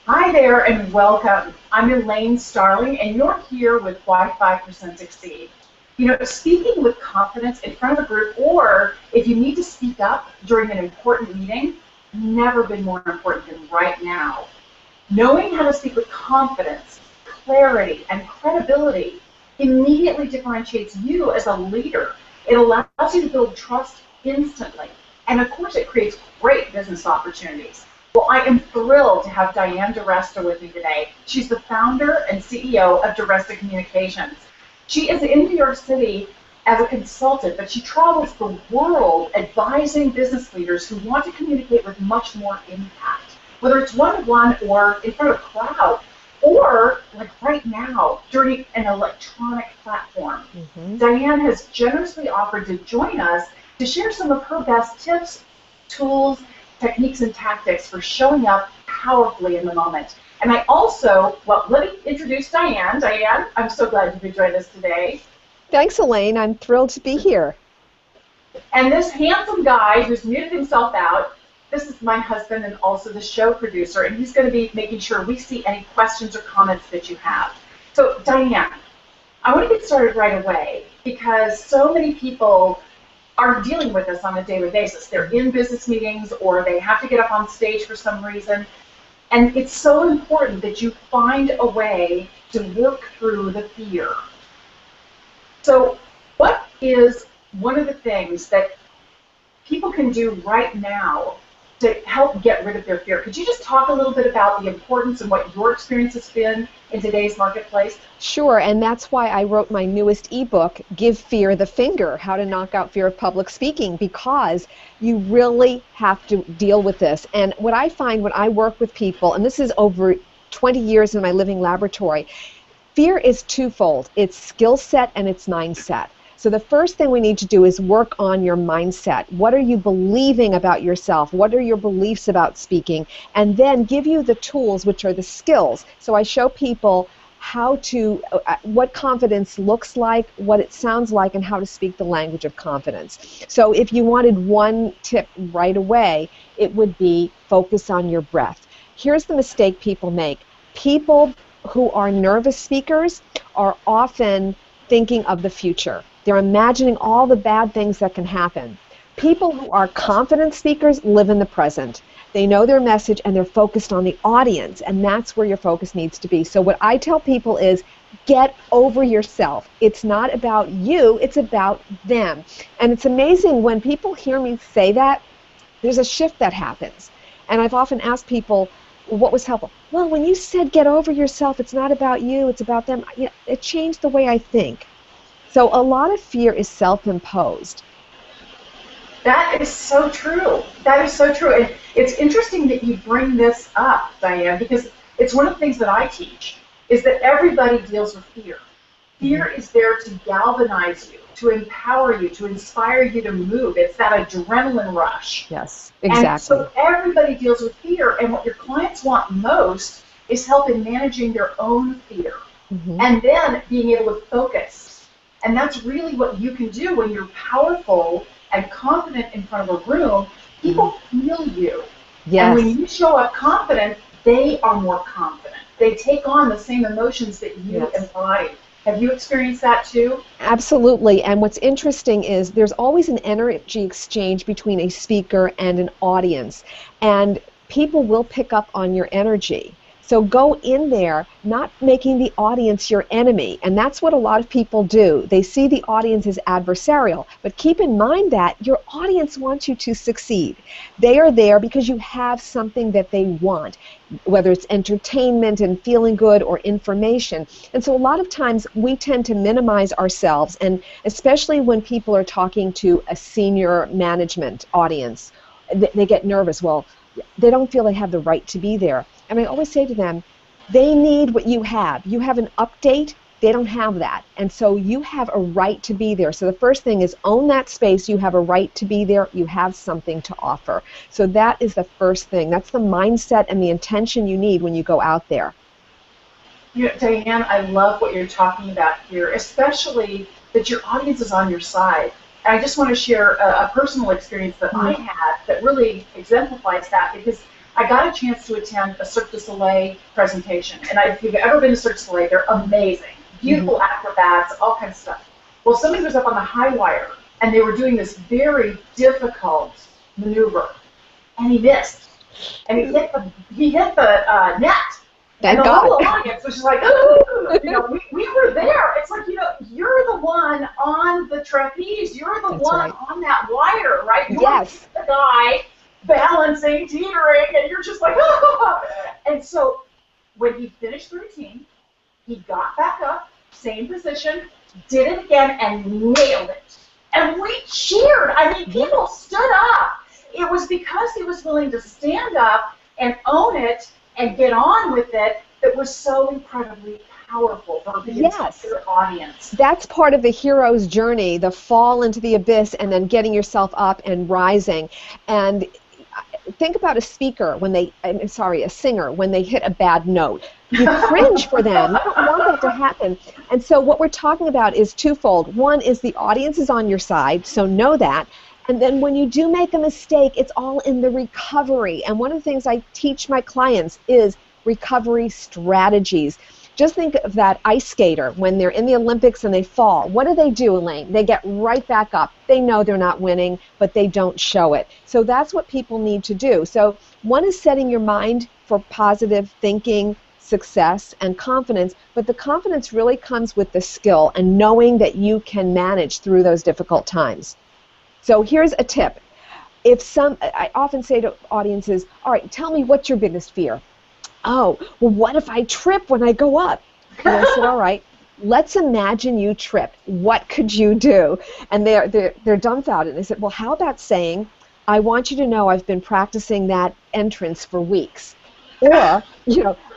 Hi there and welcome. I'm Elaine Starling and you're here with Why 5% Succeed. You know, speaking with confidence in front of a group or if you need to speak up during an important meeting, never been more important than right now. Knowing how to speak with confidence, clarity, and credibility immediately differentiates you as a leader. It allows you to build trust instantly. And of course, it creates great business opportunities. Well, I am thrilled to have Diane DiResta with me today. She's the founder and CEO of DiResta Communications. She is in New York City as a consultant, but she travels the world advising business leaders who want to communicate with much more impact, whether it's one-to-one or in front of a crowd, or like right now, during an electronic platform. Diane has generously offered to join us to share some of her best tips, tools, techniques, and tactics for showing up powerfully in the moment. And I also, well, let me introduce Diane. Diane, I'm so glad you could join us today. Thanks, Elaine. I'm thrilled to be here. And this handsome guy who's muted himself out, this is my husband and also the show producer, and he's going to be making sure we see any questions or comments that you have. So, Diane, I want to get started right away because so many people are dealing with this on a daily basis. They're in business meetings or they have to get up on stage for some reason. And it's so important that you find a way to work through the fear. So what is one of the things that people can do right now to help get rid of their fear? Could you just talk a little bit about the importance and what your experience has been in today's marketplace? Sure, and that's why I wrote my newest ebook, Give Fear the Finger, How to Knock Out Fear of Public Speaking, because you really have to deal with this. And what I find when I work with people, and this is over 20 years in my living laboratory, fear is twofold. It's skill set and it's mindset. So the first thing we need to do is work on your mindset. What are you believing about yourself? What are your beliefs about speaking? And then give you the tools, which are the skills. So I show people how to, what confidence looks like, what it sounds like, and how to speak the language of confidence. So if you wanted one tip right away, it would be focus on your breath. Here's the mistake people make. People who are nervous speakers are often thinking of the future. They're imagining all the bad things that can happen. People who are confident speakers live in the present. They know their message and they're focused on the audience, and that's where your focus needs to be. So what I tell people is get over yourself. It's not about you, it's about them. And it's amazing when people hear me say that, there's a shift that happens. And I've often asked people, what was helpful? Well, when you said get over yourself, it's not about you, it's about them, it changed the way I think. So a lot of fear is self-imposed. That is so true. That is so true. And it's interesting that you bring this up, Diane, because it's one of the things that I teach, is that everybody deals with fear. Fear is there to galvanize you, to empower you, to inspire you to move. It's that adrenaline rush. Yes, exactly. And so everybody deals with fear, and what your clients want most is help in managing their own fear, and then being able to focus. And that's really what you can do when you're powerful and confident in front of a room. People feel you. Yes. And when you show up confident, they are more confident. They take on the same emotions that you embody. Have you experienced that too? Absolutely. And what's interesting is there's always an energy exchange between a speaker and an audience. And people will pick up on your energy. So go in there not making the audience your enemy. And that's what a lot of people do. They see the audience as adversarial. But keep in mind that your audience wants you to succeed. They are there because you have something that they want, whether it's entertainment and feeling good or information. And so a lot of times we tend to minimize ourselves, and especially when people are talking to a senior management audience, they get nervous. Well, they don't feel they have the right to be there. And I always say to them, they need what you have. You have an update, they don't have that. And so you have a right to be there. So the first thing is own that space. You have a right to be there. You have something to offer. So that is the first thing. That's the mindset and the intention you need when you go out there. You know, Diane, I love what you're talking about here, especially that your audience is on your side. And I just want to share a personal experience that I had that really exemplifies that, because I got a chance to attend a Cirque du Soleil presentation. And if you've ever been to Cirque du Soleil, they're amazing. Beautiful acrobats, all kinds of stuff. Well, somebody was up on the high wire, and they were doing this very difficult maneuver, and he missed. And he hit the net. Thank and the God. whole audience was just like, ooh, we were there. It's like, you're the one on the trapeze. You're the That's one right. on that wire, right? You're Yes. the guy balancing, teetering, and you're just like, ah. And so when he finished the routine, he got back up, same position, did it again, and nailed it. And we cheered. I mean, people stood up. It was because he was willing to stand up and own it and get on with it that was so incredibly powerful for the entire audience. That's part of the hero's journey, the fall into the abyss and then getting yourself up and rising. And think about a singer when they hit a bad note. You cringe for them. You don't want that to happen. And so what we're talking about is twofold. One is the audience is on your side, so know that. And then when you do make a mistake, it's all in the recovery. And one of the things I teach my clients is recovery strategies. Just think of that ice skater when they're in the Olympics and they fall. What do, Elaine? They get right back up. They know they're not winning, but they don't show it. So that's what people need to do. So one is setting your mind for positive thinking, success, and confidence, but the confidence really comes with the skill and knowing that you can manage through those difficult times. So here's a tip. I often say to audiences, all right, tell me what's your biggest fear? Oh, well, what if I trip when I go up? And I said, all right, let's imagine you tripped. What could you do? And they're dumbfounded. And I said, well, how about saying, I want you to know I've been practicing that entrance for weeks. Or,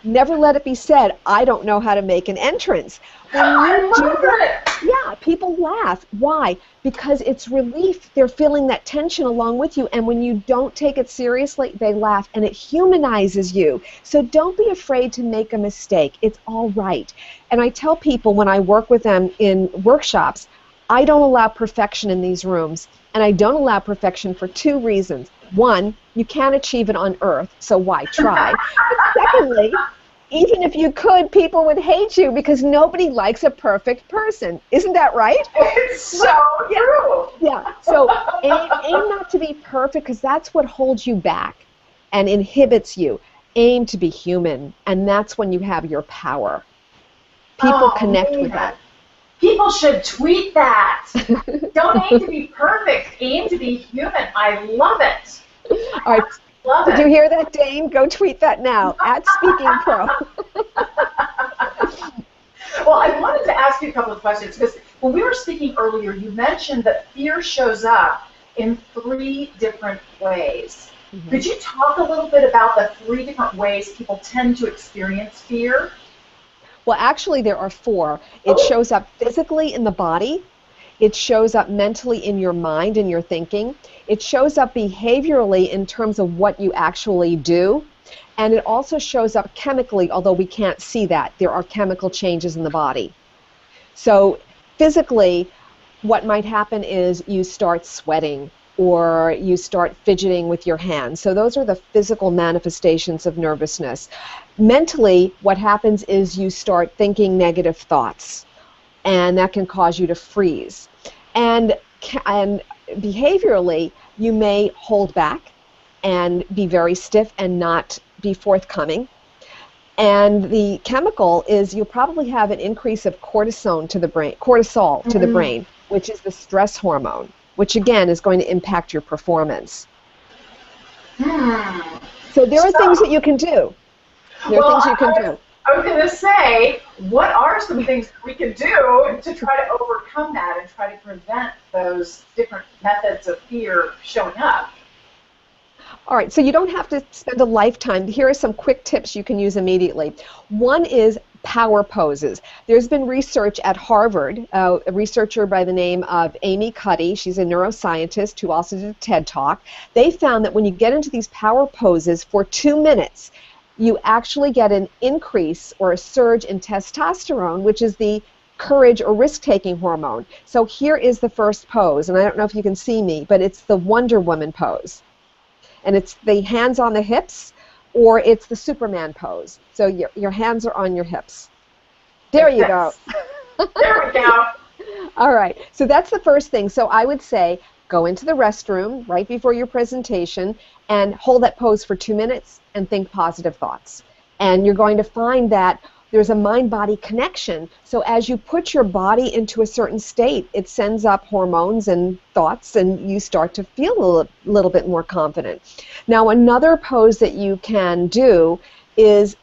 never let it be said, I don't know how to make an entrance. When you do that, yeah, people laugh. Why? Because it's relief. They're feeling that tension along with you. And when you don't take it seriously, they laugh. And it humanizes you. So don't be afraid to make a mistake. It's all right. And I tell people when I work with them in workshops, I don't allow perfection in these rooms. And I don't allow perfection for two reasons. One, you can't achieve it on earth, so why try? But secondly, even if you could, people would hate you because nobody likes a perfect person. Isn't that right? It's so true. Yeah. So aim not to be perfect because that's what holds you back and inhibits you. Aim to be human, and that's when you have your power. People connect with that. People should tweet that. Don't aim to be perfect. Aim to be human. I love it. All right. Did you hear that, Dane? Go tweet that now, @SpeakingPro. Well, I wanted to ask you a couple of questions because when we were speaking earlier, you mentioned that fear shows up in 3 different ways. Mm-hmm. Could you talk a little bit about the 3 different ways people tend to experience fear? Well, actually, there are 4. It shows up physically in the body. It shows up mentally in your mind and your thinking. It shows up behaviorally in terms of what you actually do. And it also shows up chemically, although we can't see that. There are chemical changes in the body. So physically, what might happen is you start sweating or you start fidgeting with your hands. So those are the physical manifestations of nervousness. Mentally, what happens is you start thinking negative thoughts, and that can cause you to freeze. And behaviorally, you may hold back and be very stiff and not be forthcoming. And the chemical is you'll probably have an increase of cortisol to the brain, which is the stress hormone, which again is going to impact your performance. So there are things that you can do. There are things you can do. I was going to say, what are some things we can do to try to overcome that and try to prevent those different methods of fear showing up? All right, so you don't have to spend a lifetime. Here are some quick tips you can use immediately. One is power poses. There's been research at Harvard, a researcher by the name of Amy Cuddy. She's a neuroscientist who also did a TED Talk. They found that when you get into these power poses for 2 minutes, you actually get an increase or a surge in testosterone, which is the courage or risk-taking hormone. So here is the first pose, and I don't know if you can see me, but it's the Wonder Woman pose. And it's the hands on the hips, or it's the Superman pose. So your hands are on your hips. There you go. There we go. All right. So that's the first thing. So I would say go into the restroom right before your presentation and hold that pose for 2 minutes and think positive thoughts. And you're going to find that there's a mind-body connection. So as you put your body into a certain state, it sends up hormones and thoughts, and you start to feel a little bit more confident. Now, another pose that you can do is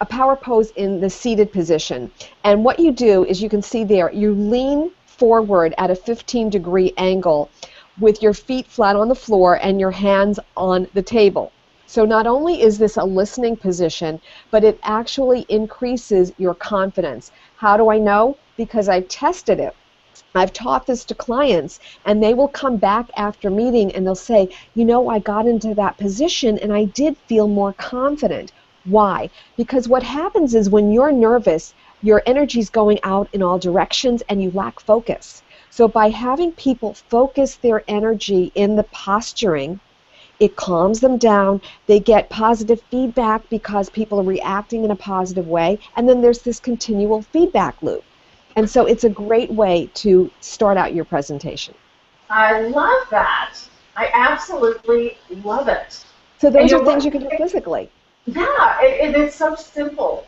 a power pose in the seated position. And what you do is, you can see there, you lean forward at a 15-degree angle with your feet flat on the floor and your hands on the table. So not only is this a listening position, but it actually increases your confidence. How do I know? Because I've tested it. I've taught this to clients, and they will come back after meeting and they'll say, you know, I got into that position and I did feel more confident. Why? Because what happens is when you're nervous, your energy's going out in all directions and you lack focus. So by having people focus their energy in the posturing, it calms them down. They get positive feedback because people are reacting in a positive way. And then there's this continual feedback loop. And so it's a great way to start out your presentation. I love that. I absolutely love it. So those are things you can do physically. Yeah, it's so simple.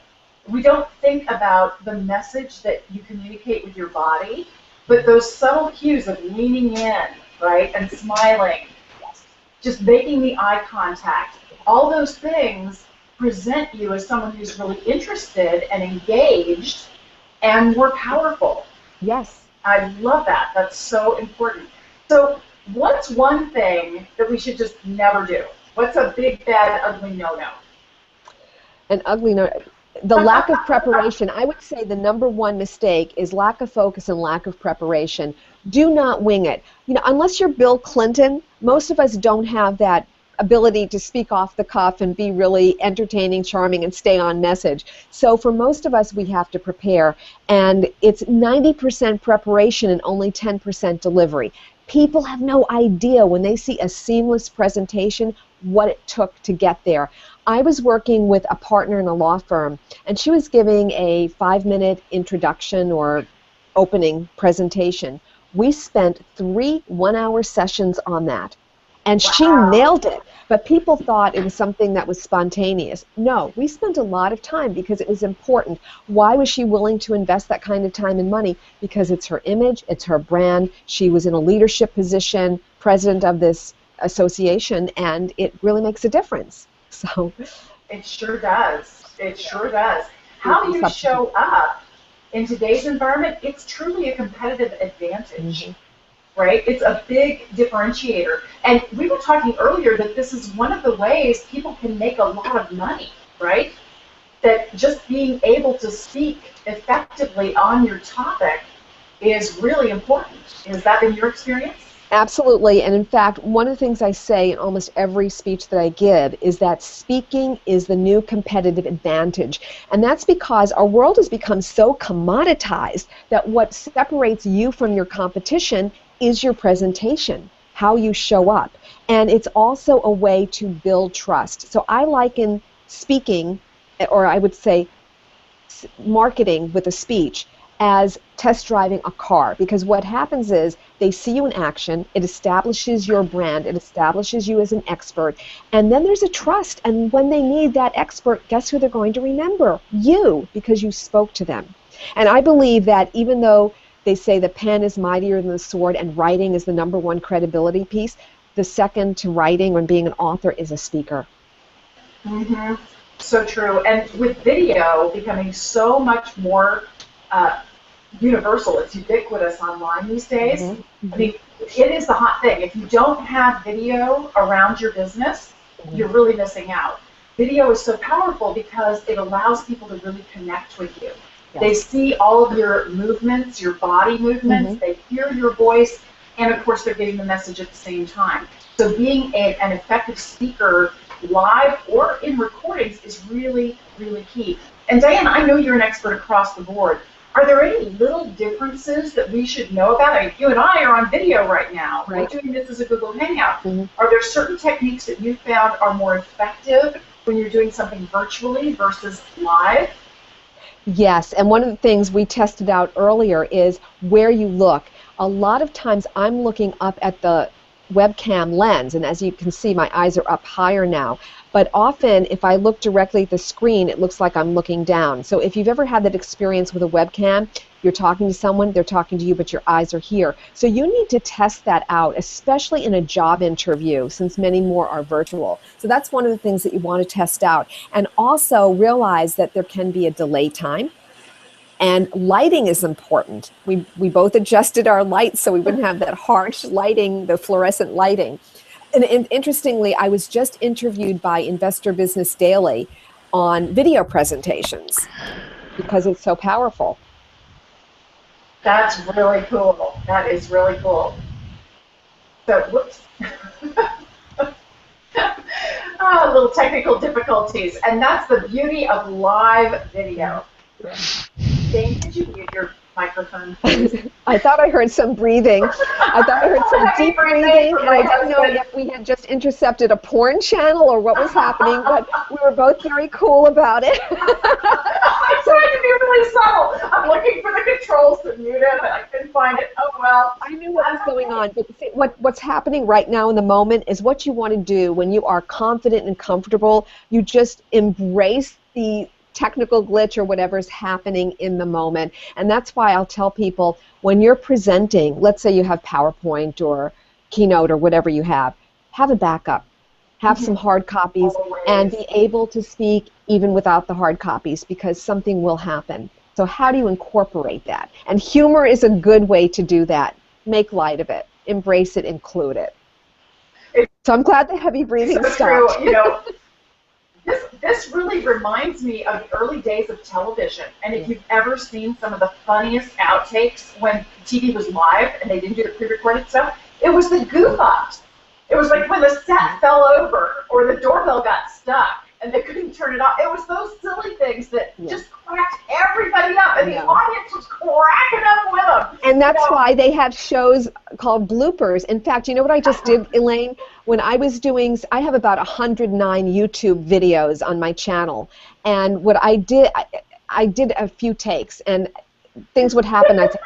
We don't think about the message that you communicate with your body, but those subtle cues of leaning in, right, and smiling, just making the eye contact, all those things present you as someone who's really interested and engaged and more powerful. Yes. I love that. That's so important. So what's one thing that we should just never do? What's a big, bad, ugly no-no? An ugly no. The lack of preparation. I would say the number one mistake is lack of focus and lack of preparation. Do not wing it. You know, unless you're Bill Clinton, most of us don't have that ability to speak off the cuff and be really entertaining, charming, and stay on message. So for most of us, we have to prepare, and it's 90% preparation and only 10% delivery. People have no idea when they see a seamless presentation what it took to get there. I was working with a partner in a law firm, and she was giving a 5-minute introduction or opening presentation. We spent 3 one-hour sessions on that, and wow. She nailed it. But people thought it was something that was spontaneous. No, we spent a lot of time because it was important. Why was she willing to invest that kind of time and money? Because it's her image, it's her brand. She was in a leadership position, president of this association, and it really makes a difference. So it sure does. It sure does. How you show up in today's environment, it's truly a competitive advantage, right? It's a big differentiator. And we were talking earlier that this is one of the ways people can make a lot of money, right? That just being able to speak effectively on your topic is really important. Has that been your experience? Absolutely, and in fact, one of the things I say in almost every speech that I give is that speaking is the new competitive advantage. And that's because our world has become so commoditized that what separates you from your competition is your presentation, how you show up. And it's also a way to build trust. So I liken speaking, or I would say marketing with a speech, as test driving a car, because what happens is they see you in action, it establishes your brand, it establishes you as an expert, and then there's a trust, and when they need that expert, guess who they're going to remember? You, because you spoke to them. And I believe that even though they say the pen is mightier than the sword and writing is the number one credibility piece, the second to writing or being an author is a speaker. Mm-hmm. So true. And with video becoming so much more universal, it's ubiquitous online these days. I mean, it is the hot thing. If you don't have video around your business, you're really missing out. Video is so powerful because it allows people to really connect with you. Yes. They see all of your movements, your body movements, they hear your voice, and of course they're getting the message at the same time. So being an effective speaker live or in recordings is really, really key. And Diane, I know you're an expert across the board. Are there any little differences that we should know about? I mean, you and I are on video right now. Right. We're doing this as a Google Hangout. Are there certain techniques that you found are more effective when you're doing something virtually versus live? Yes, and one of the things we tested out earlier is where you look. A lot of times I'm looking up at the webcam lens, and as you can see, my eyes are up higher now. But often, if I look directly at the screen, it looks like I'm looking down. So if you've ever had that experience with a webcam, you're talking to someone, they're talking to you, but your eyes are here. So you need to test that out, especially in a job interview, since many more are virtual. So that's one of the things that you want to test out. And also realize that there can be a delay time. And lighting is important. We both adjusted our lights so we wouldn't have that harsh lighting, the fluorescent lighting. And interestingly, I was just interviewed by Investor Business Daily on video presentations because it's so powerful. That's really cool. That is really cool. So, whoops. Little technical difficulties. And that's the beauty of live video. Jane, could you mute your microphone, please? I thought I heard some breathing. I thought I heard some deep breathing, and I didn't know if we had just intercepted a porn channel or what was happening, but we were both very cool about it. I tried to be really subtle. I'm looking for the controls to mute it, but I couldn't find it. Oh, well. I knew what was going on, but what's happening right now in the moment is what you want to do when you are confident and comfortable. You just embrace the technical glitch or whatever's happening in the moment. And that's why I'll tell people when you're presenting, let's say you have PowerPoint or Keynote or whatever you have a backup. Have some hard copies and be able to speak even without the hard copies because something will happen. So how do you incorporate that? And humor is a good way to do that. Make light of it. Embrace it. Include it. So I'm glad the heavy breathing stopped. True. You know, this really reminds me of the early days of television. And if you've ever seen some of the funniest outtakes when TV was live and they didn't do the pre-recorded stuff, it was the goof-ups. It was like when the set fell over or the doorbell got stuck and they couldn't turn it off. It was those silly things that just cracked everybody up, and the audience was cracking up with them. And that's why they have shows called bloopers. In fact, you know what I just did, Elaine? When I was doing, I have about 109 YouTube videos on my channel, and what I did a few takes, and things would happen. I'd say,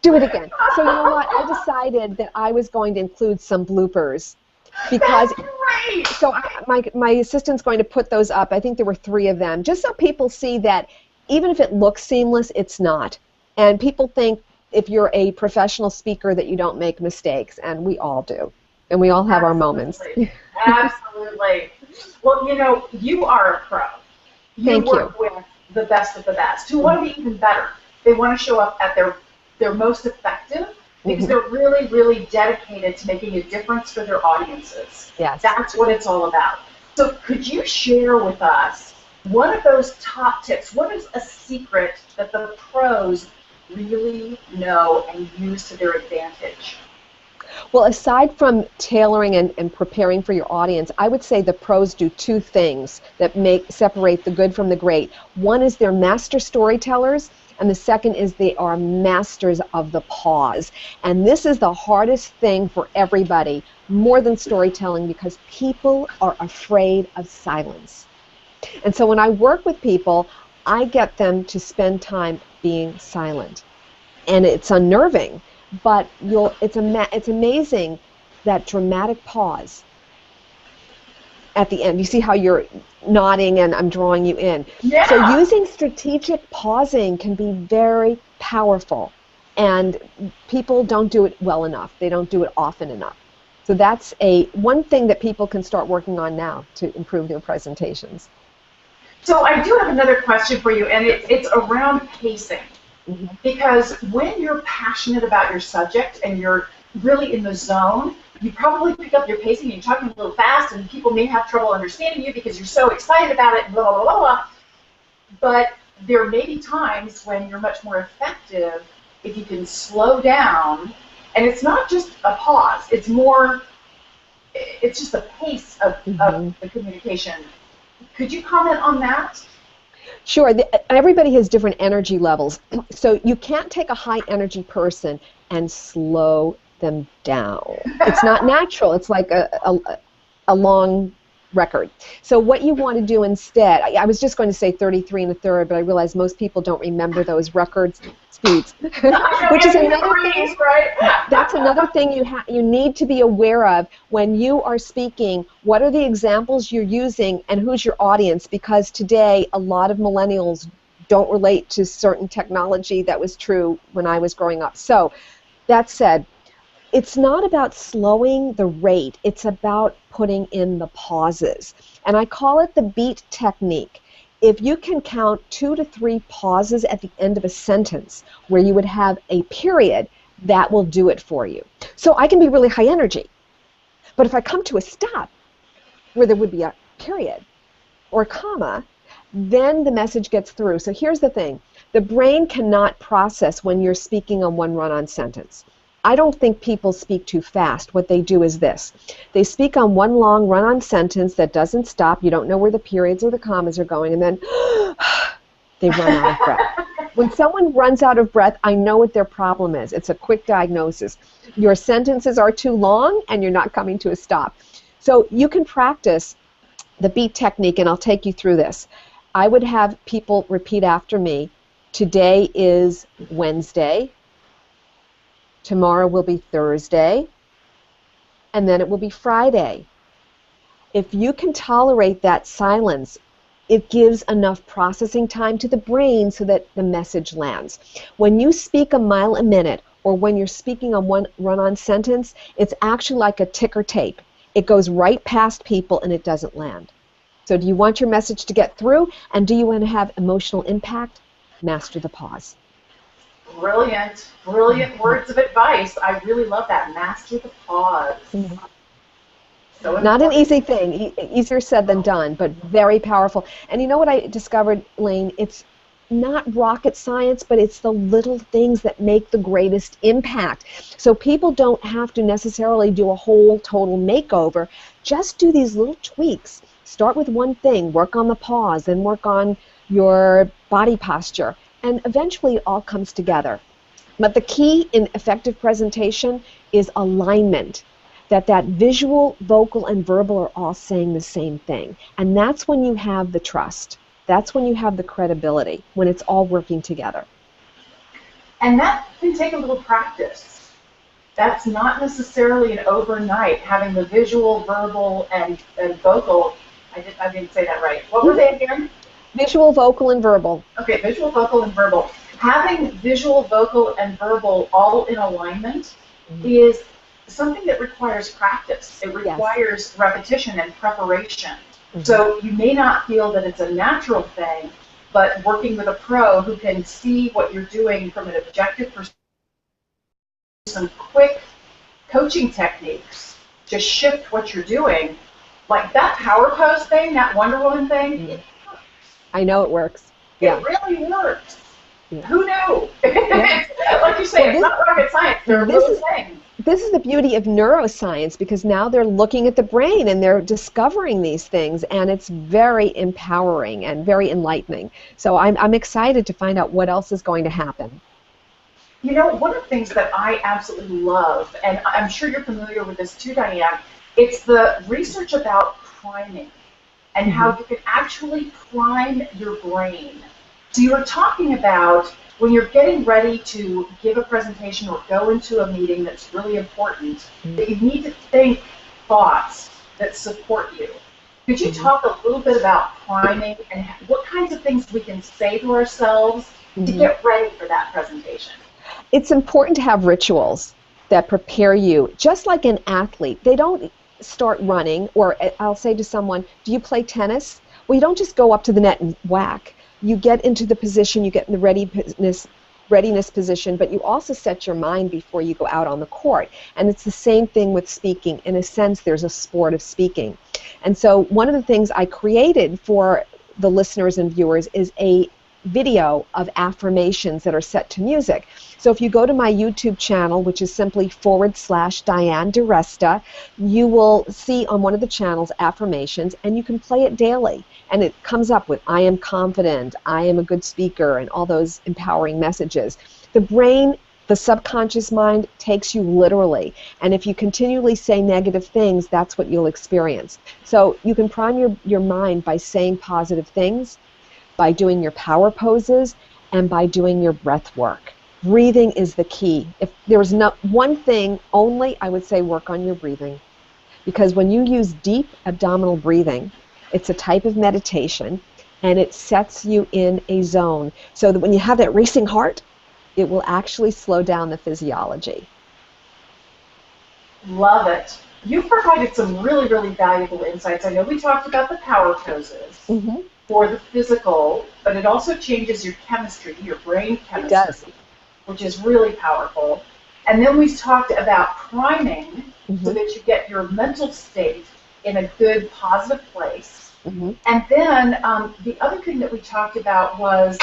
do it again. So you know what? I decided that I was going to include some bloopers. Because so my assistant's going to put those up. I think there were 3 of them, just so people see that even if it looks seamless, it's not. And people think if you're a professional speaker that you don't make mistakes, and we all do. And we all have our moments. Absolutely. Well, you know, you are a pro. You work with the best of the best who want to be even better. They want to show up at their most effective, because they're really, really dedicated to making a difference for their audiences. Yes. That's what it's all about. So could you share with us one of those top tips? What is a secret that the pros really know and use to their advantage? Well, aside from tailoring and preparing for your audience, I would say the pros do 2 things that separate the good from the great. One is they're master storytellers, and the second is they are masters of the pause. And this is the hardest thing for everybody, more than storytelling, because people are afraid of silence. And so when I work with people, I get them to spend time being silent. And it's unnerving, but it's amazing that dramatic pause at the end. You see how you're nodding and I'm drawing you in. Yeah. So using strategic pausing can be very powerful, and people don't do it well enough. They don't do it often enough. So that's one thing that people can start working on now to improve their presentations. So I do have another question for you, and it's around pacing. Because when you're passionate about your subject and you're really in the zone, you probably pick up your pacing and you're talking a little fast, and people may have trouble understanding you because you're so excited about it, blah, blah, blah, blah. But there may be times when you're much more effective if you can slow down, and it's not just a pause, it's just the pace of the communication. Could you comment on that? Sure. Everybody has different energy levels, so you can't take a high energy person and slow them down. It's not natural. It's like a long record. So what you want to do instead, I was just going to say 33 1/3, but I realized most people don't remember those record speeds, which is another thing. Right? That's another thing you need to be aware of when you are speaking. What are the examples you're using, and who's your audience? Because today a lot of millennials don't relate to certain technology that was true when I was growing up. So that said, it's not about slowing the rate, it's about putting in the pauses. And I call it the beat technique. If you can count 2 to 3 pauses at the end of a sentence where you would have a period, that will do it for you. So I can be really high energy, but if I come to a stop where there would be a period or a comma, then the message gets through. So here's the thing. The brain cannot process when you're speaking on one run-on sentence. I don't think people speak too fast. What they do is this. They speak on one long run-on sentence that doesn't stop. You don't know where the periods or the commas are going, and then they run out of breath. When someone runs out of breath, I know what their problem is. It's a quick diagnosis. Your sentences are too long, and you're not coming to a stop. So you can practice the beat technique, and I'll take you through this. I would have people repeat after me. Today is Wednesday. Tomorrow will be Thursday, and then it will be Friday. If you can tolerate that silence, it gives enough processing time to the brain so that the message lands. When you speak a mile a minute, or when you're speaking on one run-on sentence, it's actually like a ticker tape. It goes right past people and it doesn't land. So do you want your message to get through, and do you want to have emotional impact? Master the pause. Brilliant, brilliant words of advice. I really love that. Master the pause. So not an easy thing. Easier said than done, but very powerful. And you know what I discovered, Elaine? It's not rocket science, but it's the little things that make the greatest impact. So people don't have to necessarily do a whole total makeover. Just do these little tweaks. Start with one thing. Work on the pause, then work on your body posture. And eventually it all comes together. But the key in effective presentation is alignment, that visual, vocal, and verbal are all saying the same thing. And that's when you have the trust. That's when you have the credibility, when it's all working together. And that can take a little practice. That's not necessarily an overnight, having the visual, verbal, and vocal. I didn't say that right. What were they again? Visual, vocal, and verbal. Okay, visual, vocal, and verbal. Having visual, vocal, and verbal all in alignment is something that requires practice. It requires repetition and preparation. So you may not feel that it's a natural thing, but working with a pro who can see what you're doing from an objective perspective, some quick coaching techniques to shift what you're doing, like that power pose thing, that Wonder Woman thing, I know it works. It really works. Who knew? Like you say, it's not rocket science. They're little things. This is the beauty of neuroscience, because now they're looking at the brain and they're discovering these things, and it's very empowering and very enlightening. So I'm excited to find out what else is going to happen. You know, one of the things that I absolutely love, and I'm sure you're familiar with this too, Diane, it's the research about priming and how you can actually prime your brain. So you were talking about when you're getting ready to give a presentation or go into a meeting that's really important, that you need to think thoughts that support you. Could you talk a little bit about priming and what kinds of things we can say to ourselves to get ready for that presentation? It's important to have rituals that prepare you. Just like an athlete, they don't start running, or I'll say to someone, do you play tennis? Well, you don't just go up to the net and whack. You get into the position, you get in the readiness position, but you also set your mind before you go out on the court. And it's the same thing with speaking. In a sense, there's a sport of speaking. And so one of the things I created for the listeners and viewers is a video of affirmations that are set to music. So if you go to my YouTube channel, which is simply /Diane DiResta, you will see on one of the channels affirmations, and you can play it daily. And it comes up with, I am confident, I am a good speaker, and all those empowering messages. The brain The subconscious mind takes you literally, and if you continually say negative things, that's what you'll experience. So you can prime your mind by saying positive things, by doing your power poses, and by doing your breath work. Breathing is the key. If there was not one thing only, I would say work on your breathing. Because when you use deep abdominal breathing, it's a type of meditation, and it sets you in a zone so that when you have that racing heart, it will actually slow down the physiology. Love it. You provided some really, really valuable insights. I know we talked about the power poses for the physical, but it also changes your chemistry, your brain chemistry, It does. which is really powerful. And then we talked about priming so that you get your mental state in a good, positive place. And then the other thing that we talked about was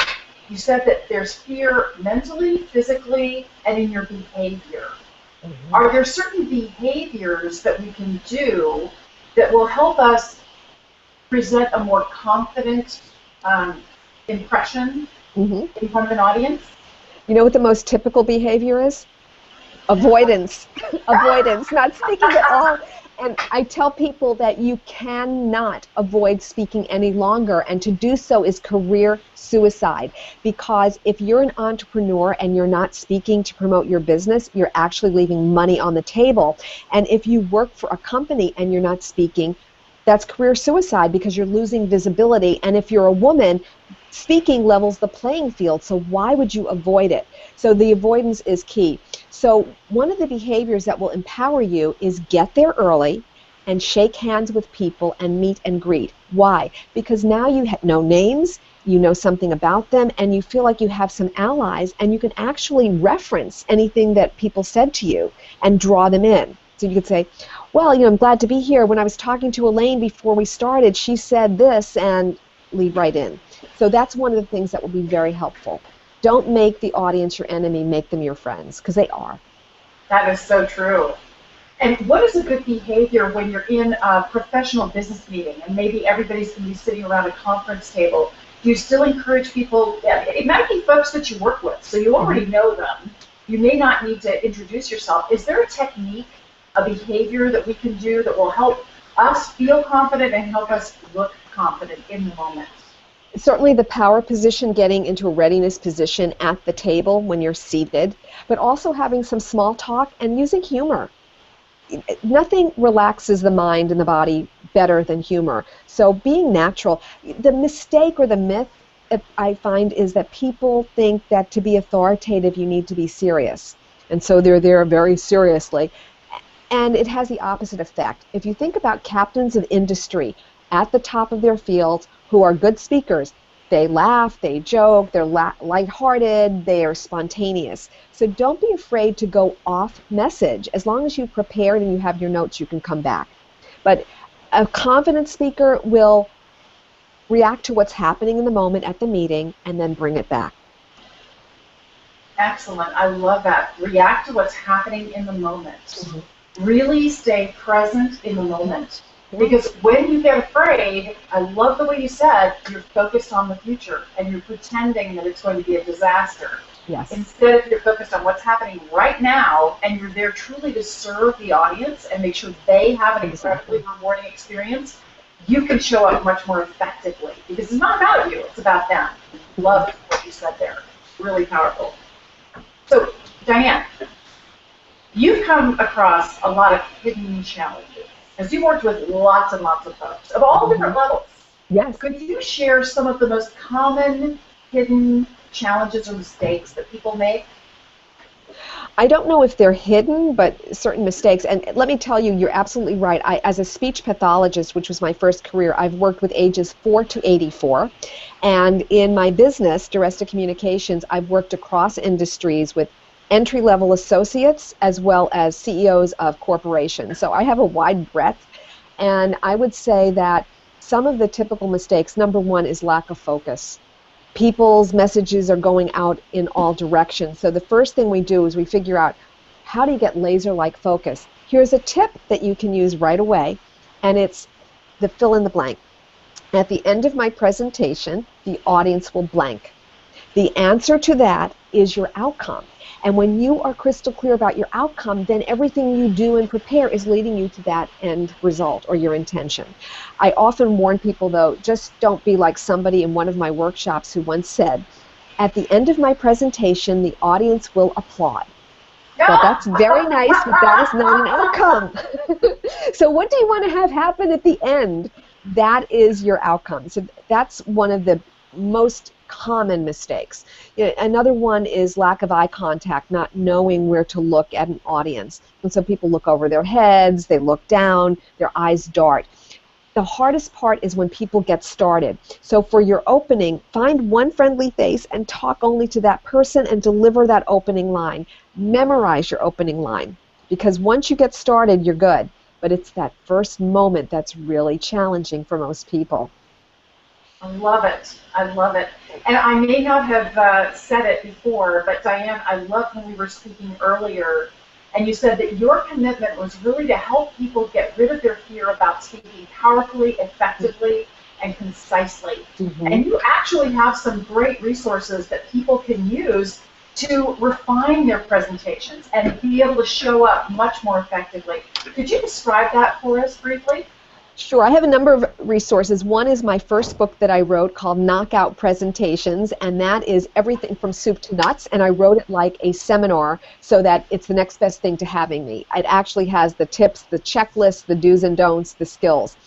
you said that there's fear mentally, physically, and in your behavior. Are there certain behaviors that we can do that will help us present a more confident impression in front of an audience? You know what the most typical behavior is? Avoidance. Avoidance, not speaking at all. And I tell people that you cannot avoid speaking any longer, and to do so is career suicide. Because if you're an entrepreneur and you're not speaking to promote your business, you're actually leaving money on the table. And if you work for a company and you're not speaking, that's career suicide because you're losing visibility. And if you're a woman, speaking levels the playing field, so why would you avoid it? So the avoidance is key. So one of the behaviors that will empower you is get there early and shake hands with people and meet and greet. Why? Because now you know names, you know something about them, and you feel like you have some allies, and you can actually reference anything that people said to you and draw them in. So you could say, well, I'm glad to be here. When I was talking to Elaine before we started, she said this, and lead right in. So that's one of the things that will be very helpful. Don't make the audience your enemy, make them your friends, because they are. That is so true. And what is a good behavior when you're in a professional business meeting and maybe everybody's going to be sitting around a conference table? Do you still encourage people? It might be folks that you work with, so you already know them. You may not need to introduce yourself. Is there a technique, a behavior that we can do that will help us feel confident and help us look confident in the moment? Certainly the power position, getting into a readiness position at the table when you're seated, but also having some small talk and using humor. Nothing relaxes the mind and the body better than humor. So being natural. The mistake or the myth I find is that people think that to be authoritative you need to be serious. And so they're there very seriously. And it has the opposite effect. If you think about captains of industry at the top of their field who are good speakers, they laugh, they joke, they're lighthearted, they are spontaneous. So don't be afraid to go off message. As long as you've prepared and you have your notes, you can come back. But a confident speaker will react to what's happening in the moment at the meeting and then bring it back. Excellent. I love that. React to what's happening in the moment. Really stay present in the moment. Because when you get afraid, I love the way you said, you're focused on the future and you're pretending that it's going to be a disaster. Yes. Instead, you're focused on what's happening right now, and you're there truly to serve the audience and make sure they have an incredibly rewarding experience. You can show up much more effectively because it's not about you, it's about them. Love what you said there. Really powerful. So, Diane, you've come across a lot of hidden challenges. As you worked with lots and lots of folks of all different levels. Yes. Could you share some of the most common hidden challenges or mistakes that people make? I don't know if they're hidden, but certain mistakes. And let me tell you, you're absolutely right. As a speech pathologist, which was my first career, I've worked with ages 4 to 84. And in my business, DiResta Communications, I've worked across industries with entry-level associates as well as CEOs of corporations. So I have a wide breadth, and I would say that some of the typical mistakes, number one, is lack of focus. People's messages are going out in all directions. So the first thing we do is we figure out, how do you get laser-like focus? Here's a tip that you can use right away, and it's the fill in the blank. At the end of my presentation, the audience will blank. The answer to that is your outcome. And when you are crystal clear about your outcome, then everything you do and prepare is leading you to that end result or your intention. I often warn people, though, just don't be like somebody in one of my workshops who once said, at the end of my presentation, the audience will applaud. Well, that's very nice, but that is not an outcome. So what do you want to have happen at the end? That is your outcome. So that's one of the most common mistakes. Another one is lack of eye contact, not knowing where to look at an audience. And so people look over their heads, they look down, their eyes dart. The hardest part is when people get started. So for your opening, find one friendly face and talk only to that person and deliver that opening line. Memorize your opening line, because once you get started, you're good. But it's that first moment that's really challenging for most people. I love it. I love it. And I may not have said it before, but Diane, I loved when we were speaking earlier, and you said that your commitment was really to help people get rid of their fear about speaking powerfully, effectively, and concisely. Mm-hmm. And you actually have some great resources that people can use to refine their presentations and be able to show up much more effectively. Could you describe that for us briefly? Sure. I have a number of resources. One is my first book that I wrote called Knockout Presentations, and that is everything from soup to nuts, and I wrote it like a seminar so that it's the next best thing to having me. It actually has the tips, the checklist, the do's and don'ts, the skills.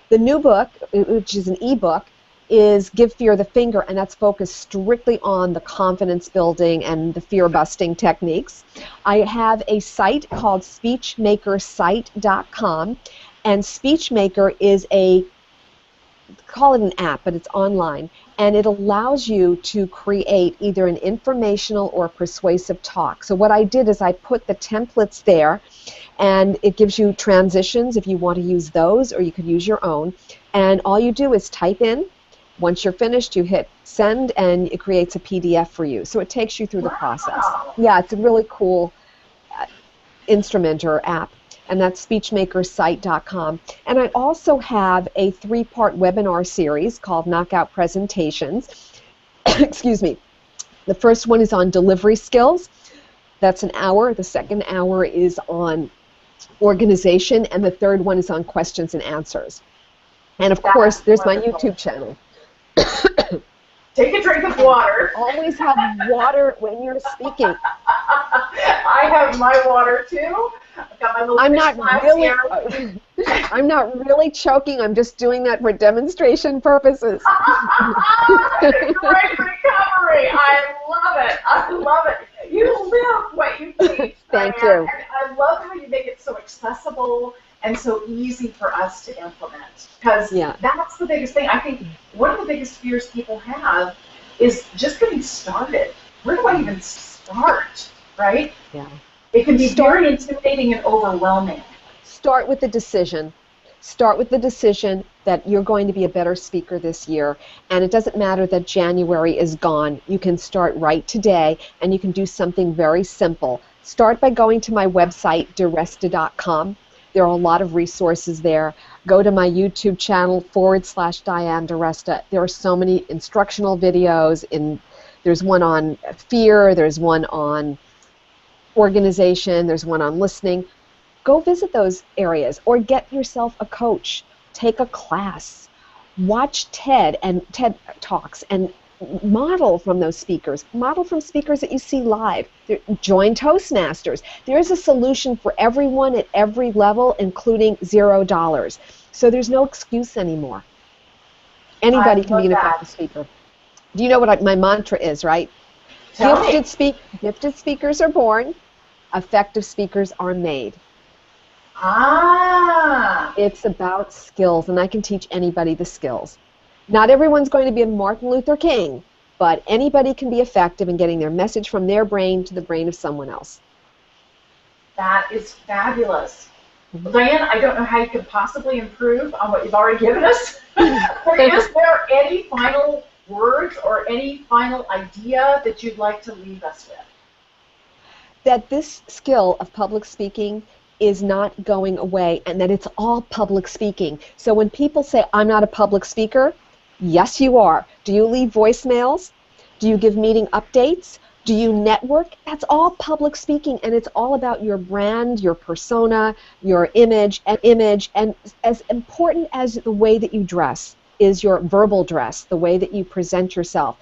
The new book, which is an ebook, is Give Fear the Finger, and that's focused strictly on the confidence building and the fear busting techniques. I have a site called speechmakersite.com. And SpeechMaker is call it an app, but it's online, and it allows you to create either an informational or persuasive talk. So what I did is I put the templates there, and it gives you transitions if you want to use those, or you could use your own. And all you do is type in. Once you're finished, you hit send, and it creates a PDF for you. So it takes you through the process. Yeah, it's a really cool instrument or app. And that's speechmakersite.com. And I also have a 3-part webinar series called Knockout Presentations. Excuse me. The first one is on delivery skills. That's an hour. The second hour is on organization. And the third one is on questions and answers. And, of course, there's my YouTube channel. Take a drink of water. Always have water when you're speaking. I have my water, too. I've got my little I'm not really choking. I'm just doing that for demonstration purposes. Great recovery. I love it. I love it. You live what you teach. Thank you. And I love how you make it so accessible and so easy for us to implement. Because that's the biggest thing. I think one of the biggest fears people have is just getting started. Where do I even start, right? Yeah. It can be very intimidating and overwhelming. Start with the decision. Start with the decision that you're going to be a better speaker this year, and it doesn't matter that January is gone. You can start right today, and you can do something very simple. Start by going to my website, DiResta.com. There are a lot of resources there. Go to my YouTube channel, /Diane DiResta. There are so many instructional videos. There's one on fear. There's one on organization. There's one on listening. Go visit those areas, or get yourself a coach. Take a class. Watch TED Talks and model from those speakers. Model from speakers that you see live. Join Toastmasters. There's a solution for everyone at every level, including $0. So there's no excuse anymore. Anybody can be an effective speaker. Do you know what my mantra is, right? Gifted speakers are born. Effective speakers are made. It's about skills, and I can teach anybody the skills. Not everyone's going to be a Martin Luther King, but anybody can be effective in getting their message from their brain to the brain of someone else. That is fabulous. Well, Diane, I don't know how you could possibly improve on what you've already given us. But is there any final words or any final idea that you'd like to leave us with? That this skill of public speaking is not going away, and that it's all public speaking. So when people say, I'm not a public speaker, yes, you are. Do you leave voicemails? Do you give meeting updates? Do you network? That's all public speaking, and it's all about your brand, your persona, your image, and as important as the way that you dress is your verbal dress, the way that you present yourself.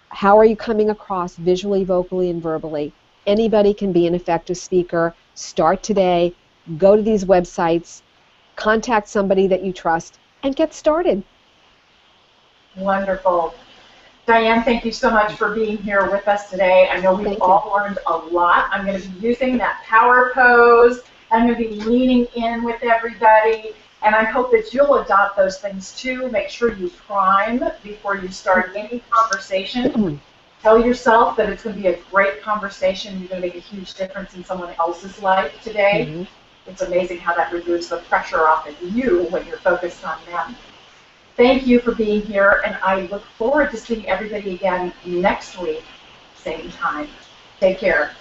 How are you coming across visually, vocally, and verbally? Anybody can be an effective speaker. Start today. Go to these websites, contact somebody that you trust, and get started. Wonderful. Diane, thank you so much for being here with us today. I know we've all learned a lot. I'm going to be using that power pose. I'm going to be leaning in with everybody. And I hope that you'll adopt those things too. Make sure you prime before you start any conversation. Tell yourself that it's going to be a great conversation. You're going to make a huge difference in someone else's life today. It's amazing how that removes the pressure off of you when you're focused on them. Thank you for being here, and I look forward to seeing everybody again next week, same time. Take care.